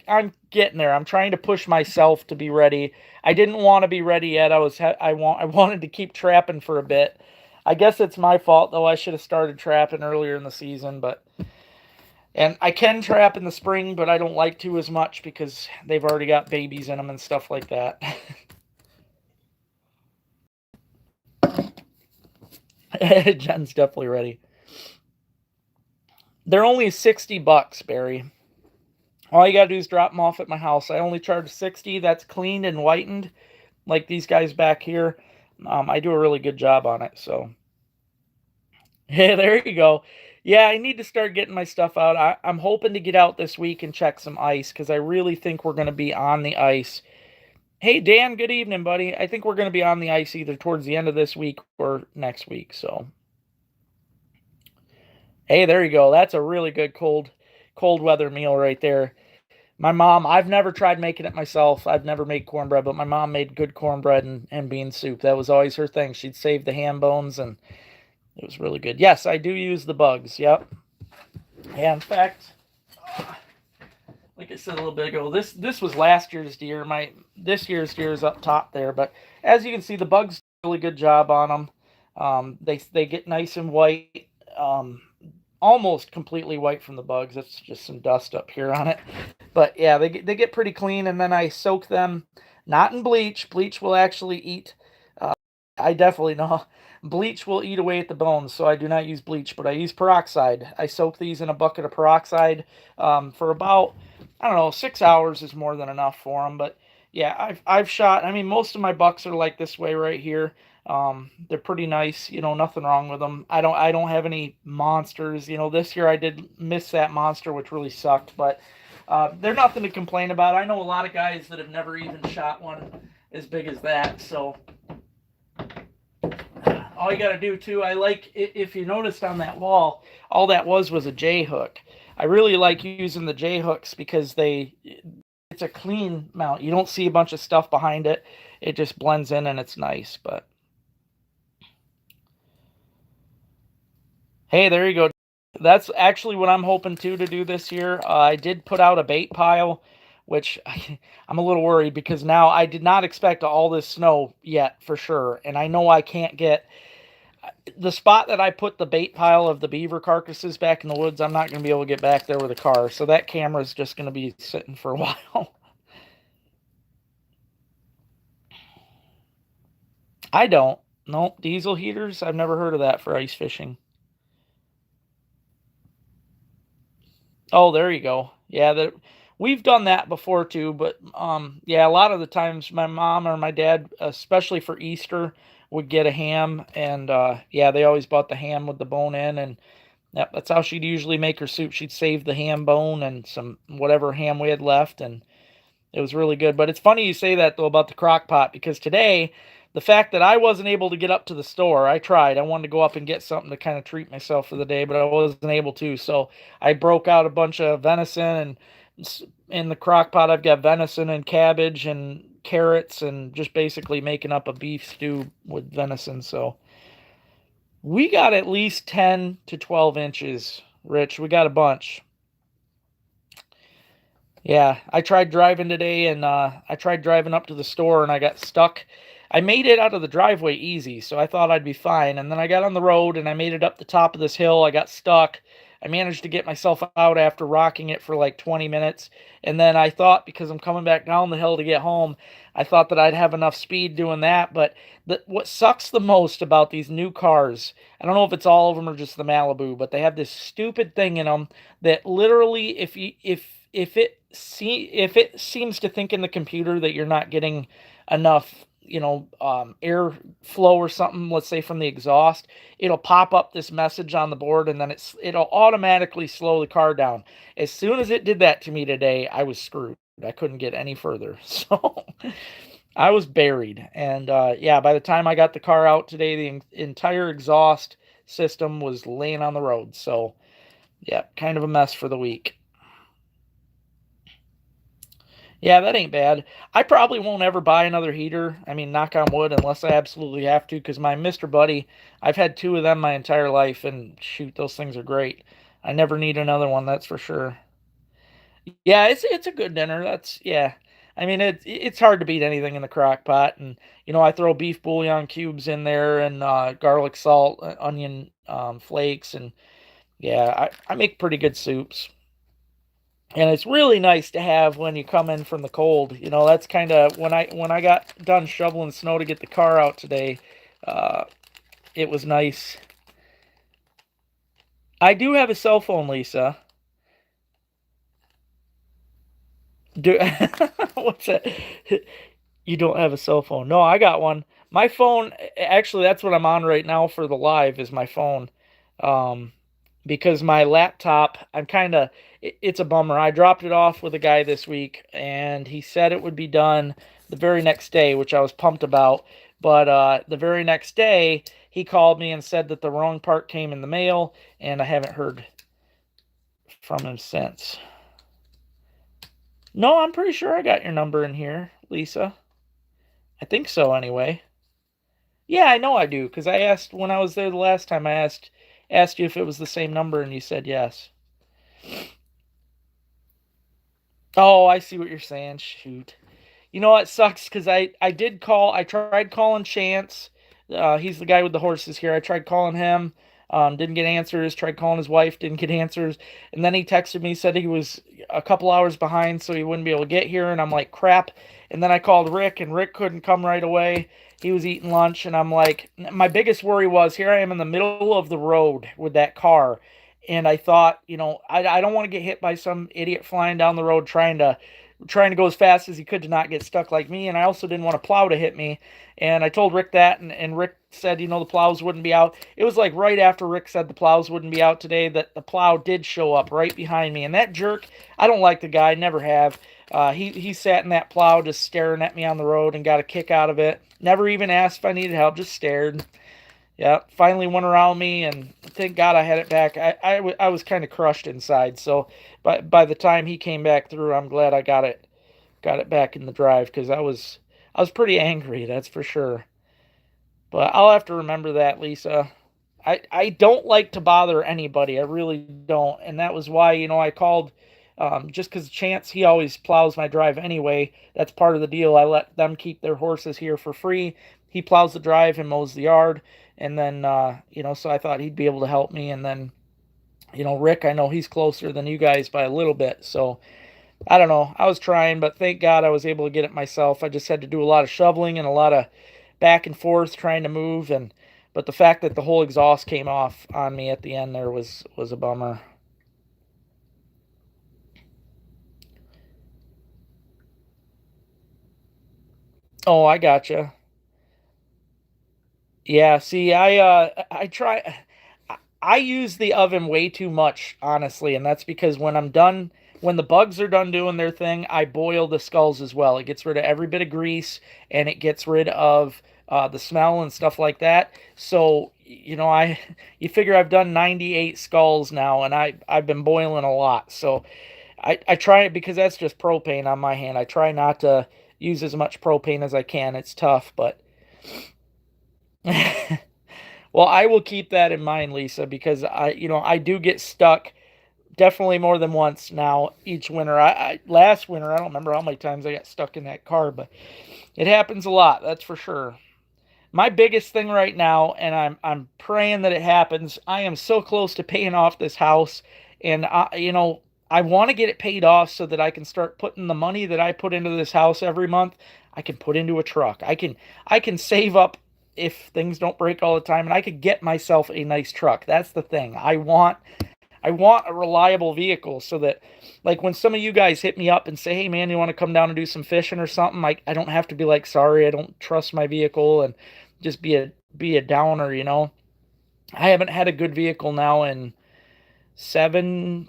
getting there. I'm trying to push myself to be ready. I didn't want to be ready yet. I wanted to keep trapping for a bit. I guess it's my fault though. I should have started trapping earlier in the season, but and I can trap in the spring, but I don't like to as much because they've already got babies in them and stuff like that. Jen's definitely ready. They're only $60, Barry. All you gotta do is drop them off at my house. I only charge 60. That's cleaned and whitened, like these guys back here. I do a really good job on it. So, yeah, there you go. Yeah, I need to start getting my stuff out. I'm hoping to get out this week and check some ice because I really think we're going to be on the ice. Hey, Dan, good evening, buddy. I think we're going to be on the ice either towards the end of this week or next week. So, hey, there you go. That's a really good cold weather meal right there. My mom, I've never tried making it myself. I've never made cornbread, but my mom made good cornbread and bean soup. That was always her thing. She'd save the ham bones, and it was really good. Yes, I do use the bugs. Yep. Yeah, in fact, like I said a little bit ago, this was last year's deer. This year's deer is up top there, but as you can see, the bugs do a really good job on them. They get nice and white. almost completely white from the bugs. It's just some dust up here on it. But yeah, they get pretty clean, and then I soak them, not in bleach. Bleach will actually eat. Uh, I definitely know bleach will eat away at the bones, so I do not use bleach, but I use peroxide. I soak these in a bucket of peroxide for about, I don't know, 6 hours is more than enough for them. But yeah, I've shot. I mean, most of my bucks are like this way right here. They're pretty nice, nothing wrong with them. I don't have any monsters. This year I did miss that monster, which really sucked, but they're nothing to complain about. I know a lot of guys that have never even shot one as big as that. So all you got to do too, I like, if you noticed on that wall, all that was a J hook. I really like using the J hooks because it's a clean mount. You don't see a bunch of stuff behind it. It just blends in and it's nice. But hey, there you go. That's actually what I'm hoping to do this year. I did put out a bait pile, which I'm a little worried because now I did not expect all this snow yet for sure. And I know I can't get the spot that I put the bait pile of the beaver carcasses back in the woods. I'm not going to be able to get back there with a car. So that camera is just going to be sitting for a while. I don't. Nope. Diesel heaters. I've never heard of that for ice fishing. Oh, there you go. Yeah, we've done that before too, but yeah, a lot of the times my mom or my dad, especially for Easter, would get a ham, and yeah, they always bought the ham with the bone in, and yep, that's how she'd usually make her soup. She'd save the ham bone and some whatever ham we had left, and it was really good. But it's funny you say that though about the crock pot, because today, the fact that I wasn't able to get up to the store, I tried. I wanted to go up and get something to kind of treat myself for the day, but I wasn't able to. So I broke out a bunch of venison, and in the crock pot I've got venison and cabbage and carrots, and just basically making up a beef stew with venison. So we got at least 10 to 12 inches, Rich. We got a bunch. Yeah, I tried driving today, and I tried driving up to the store and I got stuck. I made it out of the driveway easy, so I thought I'd be fine. And then I got on the road and I made it up the top of this hill. I got stuck. I managed to get myself out after rocking it for like 20 minutes. And then I thought, because I'm coming back down the hill to get home, I thought that I'd have enough speed doing that. But what sucks the most about these new cars, I don't know if it's all of them or just the Malibu, but they have this stupid thing in them that literally, if it seems to think in the computer that you're not getting enough, air flow or something, let's say from the exhaust, it'll pop up this message on the board, and then it'll automatically slow the car down. As soon as it did that to me today, I was screwed. I couldn't get any further. So I was buried. And yeah, by the time I got the car out today, the entire exhaust system was laying on the road. So yeah, kind of a mess for the week. Yeah, that ain't bad. I probably won't ever buy another heater. I mean, knock on wood, unless I absolutely have to, because my Mr. Buddy, I've had two of them my entire life, and shoot, those things are great. I never need another one, that's for sure. Yeah, it's a good dinner. That's yeah. I mean, it's hard to beat anything in the crock pot, and I throw beef bouillon cubes in there, and garlic salt, onion flakes, and yeah, I make pretty good soups. And it's really nice to have when you come in from the cold. That's kind of when I got done shoveling snow to get the car out today. Uh, it was nice. I do have a cell phone, Lisa. Do what's that? You don't have a cell phone? No, I got one. My phone, actually, that's what I'm on right now for the live is my phone. Um, because my laptop, it's a bummer. I dropped it off with a guy this week, and he said it would be done the very next day, which I was pumped about. But the very next day, he called me and said that the wrong part came in the mail, and I haven't heard from him since. No, I'm pretty sure I got your number in here, Lisa. I think so, anyway. Yeah, I know I do, because I asked when I was there the last time. I asked you if it was the same number, and you said yes. Oh, I see what you're saying. Shoot. You know what sucks? Because I did call. I tried calling Chance. He's the guy with the horses here. I tried calling him. Didn't get answers. Tried calling his wife, didn't get answers. And then he texted me, said he was a couple hours behind, so he wouldn't be able to get here. And I'm like, crap. And then I called Rick, and Rick couldn't come right away. He was eating lunch, and I'm like, my biggest worry was here I am in the middle of the road with that car. And I thought, I don't want to get hit by some idiot flying down the road trying to go as fast as he could to not get stuck like me. And I also didn't want a plow to hit me. And I told Rick that, and Rick said, the plows wouldn't be out. It was like right after Rick said the plows wouldn't be out today that the plow did show up right behind me. And that jerk, I don't like the guy, never have. He sat in that plow just staring at me on the road and got a kick out of it. Never even asked if I needed help, just stared. Yeah, finally went around me, and thank God I had it back. I was kind of crushed inside, so by the time he came back through, I'm glad I got it back in the drive, because I was pretty angry, that's for sure. But I'll have to remember that, Lisa. I don't like to bother anybody. I really don't, and that was why I called. Just because Chance, he always plows my drive anyway. That's part of the deal. I let them keep their horses here for free. He plows the drive and mows the yard. And then, so I thought he'd be able to help me. And then, Rick, I know he's closer than you guys by a little bit. So I don't know. I was trying, but thank God I was able to get it myself. I just had to do a lot of shoveling and a lot of back and forth trying to move. But the fact that the whole exhaust came off on me at the end there was a bummer. Oh, I gotcha. Yeah, see, I try I use the oven way too much, honestly, and that's because when the bugs are done doing their thing, I boil the skulls as well. It gets rid of every bit of grease, and it gets rid of the smell and stuff like that. So, you figure I've done 98 skulls now, and I've been boiling a lot. So I try it because that's just propane on my hand. I try not to use as much propane as I can. It's tough, but well, I will keep that in mind, Lisa, because I do get stuck definitely more than once now each winter. Last winter, I don't remember how many times I got stuck in that car, but it happens a lot, that's for sure. My biggest thing right now, and I'm praying that it happens. I am so close to paying off this house, and I want to get it paid off so that I can start putting the money that I put into this house every month. I can put into a truck. I can save up if things don't break all the time, and I could get myself a nice truck. That's the thing. I want a reliable vehicle so that, like, when some of you guys hit me up and say, hey man, you want to come down and do some fishing or something, I don't have to be like, sorry, I don't trust my vehicle, and just be a downer. I haven't had a good vehicle now in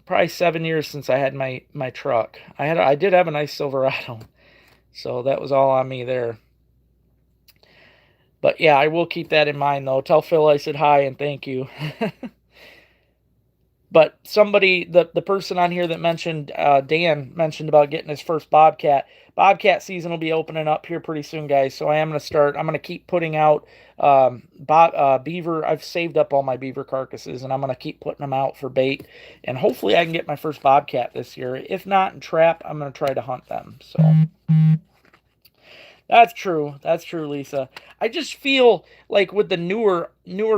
probably 7 years since I had my truck. I did have a nice Silverado, so that was all on me there. But yeah, I will keep that in mind though. Tell Phil I said hi and thank you. But somebody, the person on here that mentioned, Dan mentioned about getting his first Bobcat. Bobcat season will be opening up here pretty soon, guys. So I'm going to keep putting out beaver. I've saved up all my beaver carcasses, and I'm going to keep putting them out for bait. And hopefully I can get my first Bobcat this year. If not in trap, I'm going to try to hunt them. So that's true. That's true, Lisa. I just feel like with the newer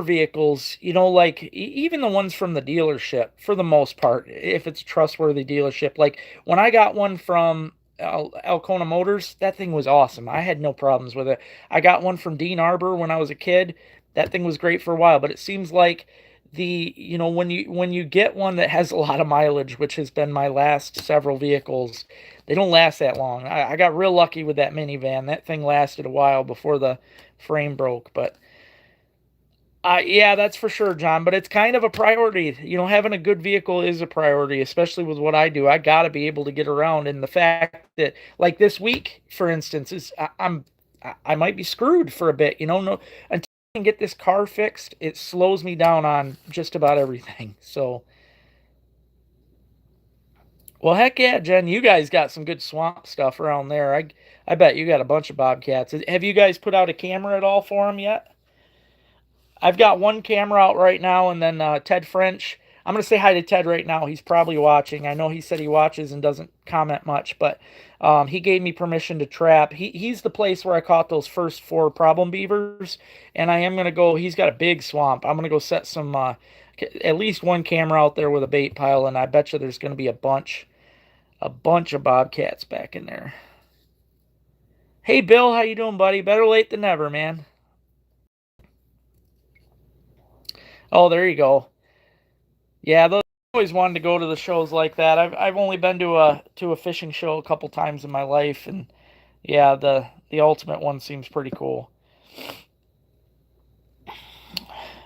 vehicles, like even the ones from the dealership, for the most part, if it's a trustworthy dealership, like when I got one from Alcona Motors, that thing was awesome. I had no problems with it. I got one from Dean Arbor when I was a kid. That thing was great for a while, but it seems like when you get one that has a lot of mileage, which has been my last several vehicles, they don't last that long. I got real lucky with that minivan. That thing lasted a while before the frame broke, but yeah, that's for sure, John. But it's kind of a priority. Having a good vehicle is a priority, especially with what I do. I got to be able to get around, and the fact that, like this week, for instance, I might be screwed for a bit. No, until I can get this car fixed, it slows me down on just about everything. So, well, heck yeah, Jen, you guys got some good swamp stuff around there. I bet you got a bunch of bobcats. Have you guys put out a camera at all for them yet? I've got one camera out right now, and then Ted French. I'm going to say hi to Ted right now. He's probably watching. I know he said he watches and doesn't comment much, but he gave me permission to trap. He's the place where I caught those first 4 problem beavers, and I am going to go. He's got a big swamp. I'm going to go set some, at least one camera out there with a bait pile, and I bet you there's going to be a bunch of bobcats back in there. Hey, Bill, how you doing, buddy? Better late than never, man. Oh, there you go. Yeah, those I always wanted to go to the shows like that. I've only been to a fishing show a couple times in my life, and yeah, the ultimate one seems pretty cool.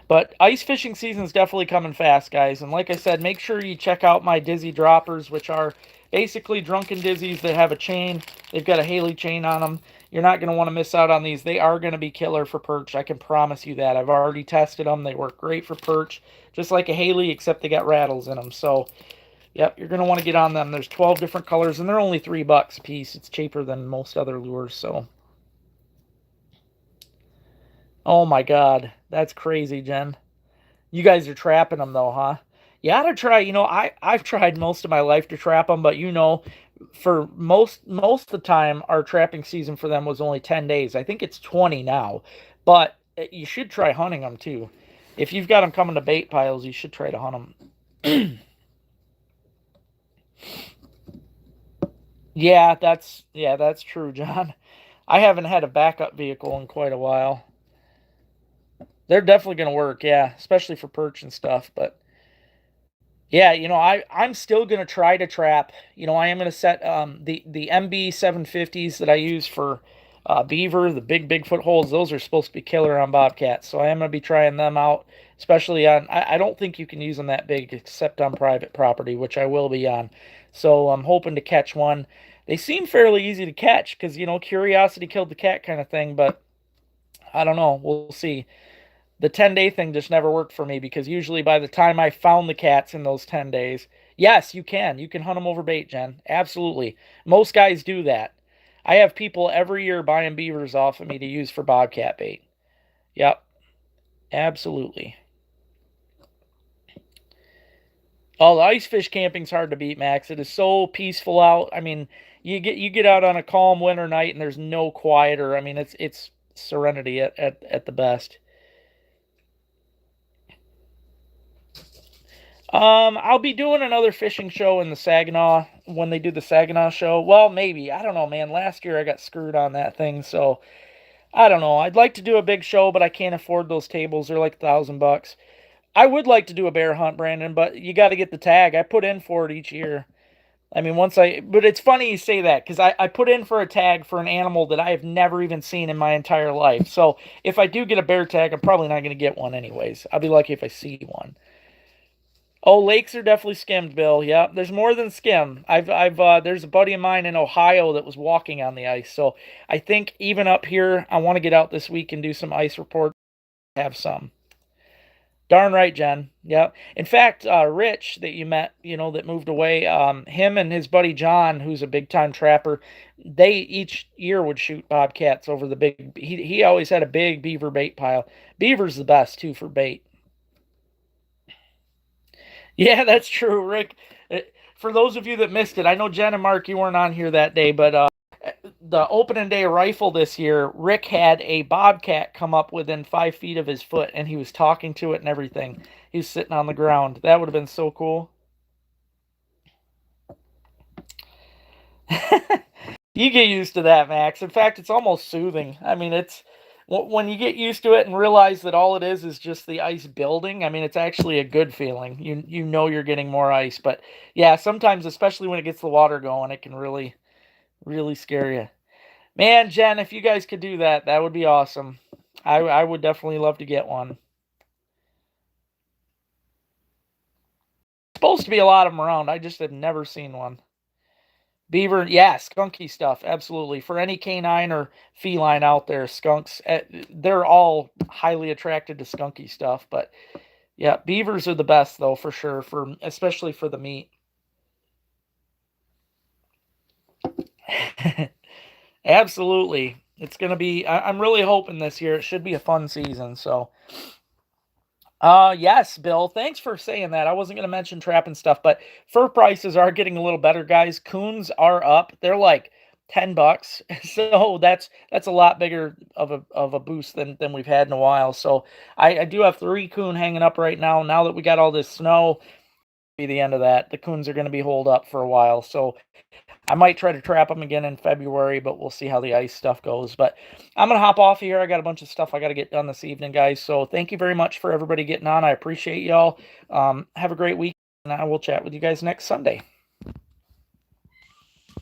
But ice fishing season is definitely coming fast, guys. And like I said, make sure you check out my Dizzy droppers, which are basically drunken dizzies that have a chain. They've got a Haley chain on them. You're not going to want to miss out on these. They are going to be killer for perch. I can promise you that. I've already tested them. They work great for perch, just like a Haley, except they got rattles in them. So, yep, you're going to want to get on them. There's 12 different colors, and they're only $3 a piece. It's cheaper than most other lures, so. Oh my God, that's crazy, Jen. You guys are trapping them though, huh? You ought to try. I've tried most of my life to trap them, but for most of the time, our trapping season for them was only 10 days. I think it's 20 now, but you should try hunting them too. If you've got them coming to bait piles, you should try to hunt them. Yeah, that's true, John. I haven't had a backup vehicle in quite a while. They're definitely going to work, yeah, especially for perch and stuff. But yeah, I'm still going to try to trap. I am going to set the MB 750s that I use for beaver, the big footholds. Those are supposed to be killer on bobcats, so I am going to be trying them out. Especially on, I don't think you can use them that big except on private property, which I will be on. So I'm hoping to catch one. They seem fairly easy to catch because curiosity killed the cat kind of thing, but I don't know. We'll see. The 10-day thing just never worked for me because usually by the time I found the cats in those 10 days, yes, you can. You can hunt them over bait, Jen. Absolutely. Most guys do that. I have people every year buying beavers off of me to use for bobcat bait. Yep. Absolutely. Oh, the ice fish camping's hard to beat, Max. It is so peaceful out. I mean, you get out on a calm winter night and there's no quieter. I mean, it's serenity at the best. I'll be doing another fishing show in the Saginaw when they do the Saginaw show. Well, maybe. I don't know, man. Last year I got screwed on that thing, so I don't know. I'd like to do a big show, but I can't afford those tables. They're like $1,000. I would like to do a bear hunt, Brandon, but you got to get the tag. I put in for it each year. I mean, but it's funny you say that because I put in for a tag for an animal that I have never even seen in my entire life. So if I do get a bear tag, I'm probably not going to get one anyways. I'll be lucky if I see one. Oh, lakes are definitely skimmed, Bill. Yeah, there's more than skim. There's a buddy of mine in Ohio that was walking on the ice. So I think even up here, I want to get out this week and do some ice report. Have some. Darn right, Jen. Yep. In fact, Rich that you met, that moved away, him and his buddy John, who's a big time trapper, they each year would shoot bobcats over the big. He always had a big beaver bait pile. Beaver's the best too for bait. Yeah, that's true, Rick. For those of you that missed it, I know Jen and Mark, you weren't on here that day, but the opening day rifle this year, Rick had a bobcat come up within 5 feet of his foot, and he was talking to it and everything. He was sitting on the ground. That would have been so cool. You get used to that, Max. In fact, it's almost soothing. I mean, it's when you get used to it and realize that all it is just the ice building. I mean, it's actually a good feeling. You know you're getting more ice, but yeah, sometimes, especially when it gets the water going, it can really scare you. Man, Jen, if you guys could do that, that would be awesome. I would definitely love to get one. Supposed to be a lot of them around. I just have never seen one. Beaver, yeah, skunky stuff, absolutely. For any canine or feline out there, skunks, they're all highly attracted to skunky stuff. But yeah, beavers are the best though, for sure, especially for the meat. Absolutely, it's gonna be. I'm really hoping this year it should be a fun season. So Yes, Bill. Thanks for saying that. I wasn't going to mention trap and stuff, but fur prices are getting a little better, guys. Coons are up. They're like $10. So that's a lot bigger of a boost than we've had in a while. So I do have 3 coon hanging up right now. Now that we got all this snow, be the end of that. The coons are going to be holed up for a while. So I might try to trap them again in February, but we'll see how the ice stuff goes. But I'm going to hop off here. I got a bunch of stuff I got to get done this evening, guys. So thank you very much for everybody getting on. I appreciate y'all. Have a great week, and I will chat with you guys next Sunday.